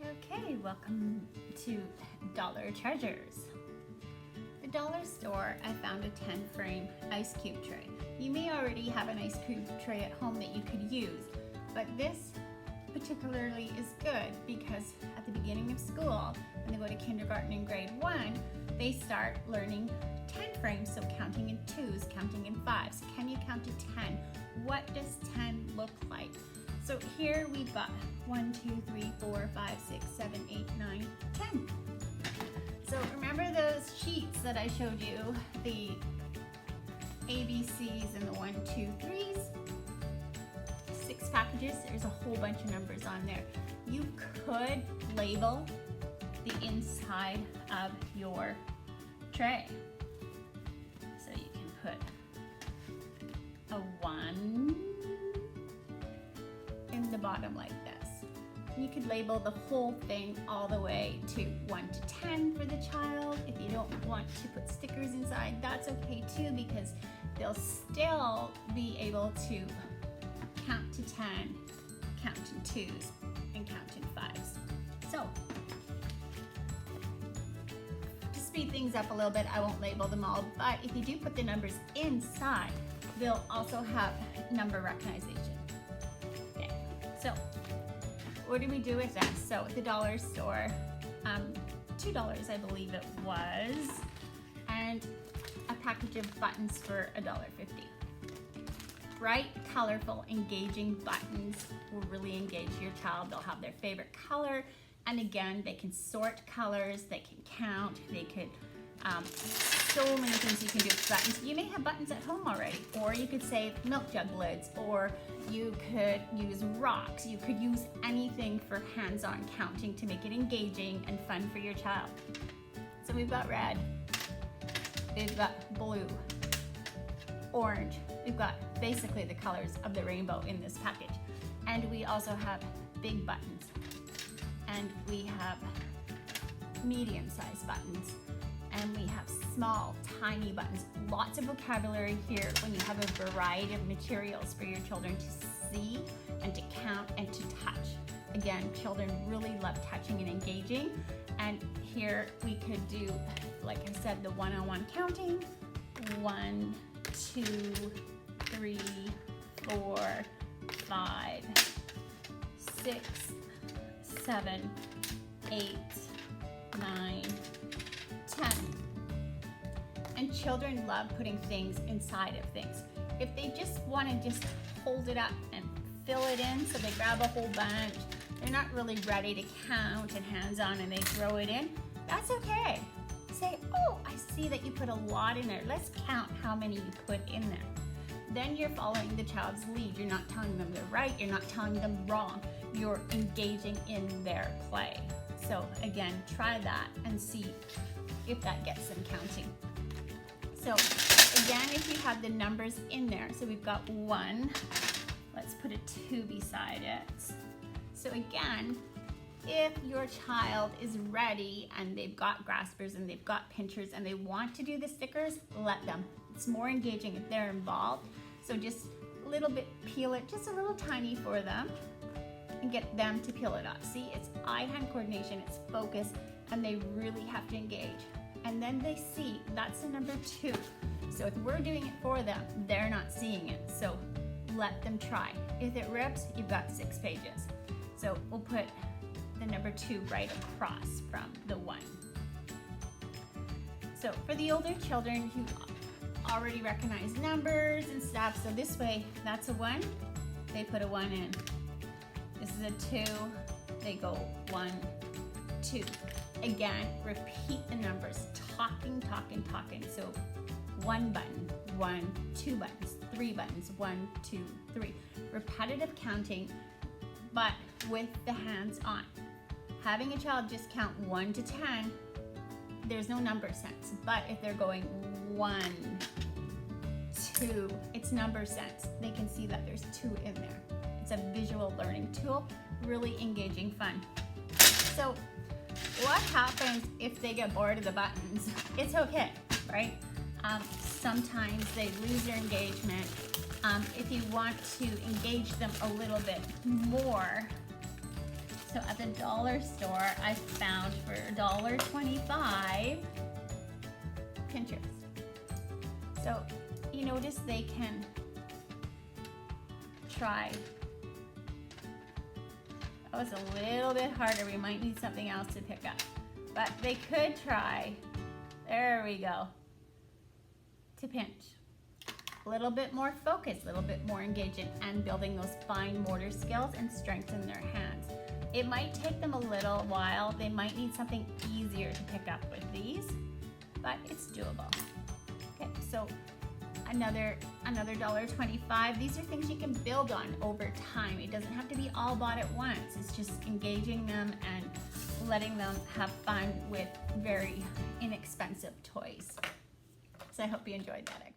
Okay, welcome to Dollar Treasures. The dollar store, I found a 10-frame ice cube tray. You may already have an ice cube tray at home that you could use, but this particularly is good because at the beginning of school, when they go to kindergarten in grade 1, they start learning 10 frames, so counting in 2s, counting in 5s. Can you count to 10? What does 10 look like? So here we've got 1, 2, 3, 4, 5, 6, 7, 8, 9, 10. So remember those sheets that I showed you, the ABCs and the 1, 2, 3s? 6 packages, there's a whole bunch of numbers on there. You could label the inside of your tray. So you can put a 1 in the bottom like this. You could label the whole thing all the way to 1 to 10 for the child. If you don't want to put stickers inside, that's okay too, because they'll still be able to count to 10, count in 2s, and count in 5s. So, to speed things up a little bit, I won't label them all, but if you do put the numbers inside, they'll also have number recognition. Okay, so what do we do with this? So at the dollar store, $2 I believe it was, and a package of buttons for $1.50. Bright, colorful, engaging buttons will really engage your child. They'll have their favorite color, and again, they can sort colors, they can count, they could, so many things you can do with buttons. You may have buttons at home already, or you could save milk jug lids, or you could use rocks. You could use anything for hands-on counting to make it engaging and fun for your child. So we've got red, we've got blue, orange. We've got basically the colors of the rainbow in this package. And we also have big buttons. And we have medium-sized buttons. And we have small, tiny buttons. Lots of vocabulary here when you have a variety of materials for your children to see and to count and to touch. Again, children really love touching and engaging. And here we could do, like I said, the one-on-one counting. 1, 2, 3, 4, 5, 6, 7, 8, 9, 10. And children love putting things inside of things. If they just want to just hold it up and fill it in, so they grab a whole bunch, they're not really ready to count and hands-on and they throw it in, that's okay. Say, oh, I see that you put a lot in there. Let's count how many you put in there. Then you're following the child's lead. You're not telling them they're right. You're not telling them wrong. You're engaging in their play. So again, try that and see if that gets them counting. So again, if you have the numbers in there, so we've got 1, let's put a 2 beside it. So again, if your child is ready and they've got graspers and they've got pinchers and they want to do the stickers, let them. It's more engaging if they're involved. So just a little bit, peel it just a little tiny for them and get them to peel it up. See, it's eye-hand coordination, it's focus, and they really have to engage. And then they see that's the number 2. So if we're doing it for them, they're not seeing it. So let them try. If it rips, you've got 6 pages. So we'll put the number 2 right across from the 1. So for the older children who already recognize numbers and stuff, so this way, that's a 1, they put a 1 in. This is a 2, they go 1, 2. Again, repeat the numbers, talking. So 1 button, 1, 2 buttons, 3 buttons, 1, 2, 3. Repetitive counting, but with the hands on. Having a child just count 1 to 10, there's no number sense. But if they're going 1, 2, it's number sense. They can see that there's 2 in there. It's a visual learning tool, really engaging fun. So what happens if they get bored of the buttons? It's okay, right? Sometimes they lose their engagement. If you want to engage them a little bit more, So at the dollar store, I found for $1.25 pinchers. So you notice they can try. That was a little bit harder. We might need something else to pick up. But they could try, there we go, to pinch. A little bit more focus, a little bit more engagement, and building those fine motor skills and strength in their hands. It might take them a little while. They might need something easier to pick up with these, but it's doable. Okay, so another $1.25. These are things you can build on over time. It doesn't have to be all bought at once. It's just engaging them and letting them have fun with very inexpensive toys. So I hope you enjoyed that exercise.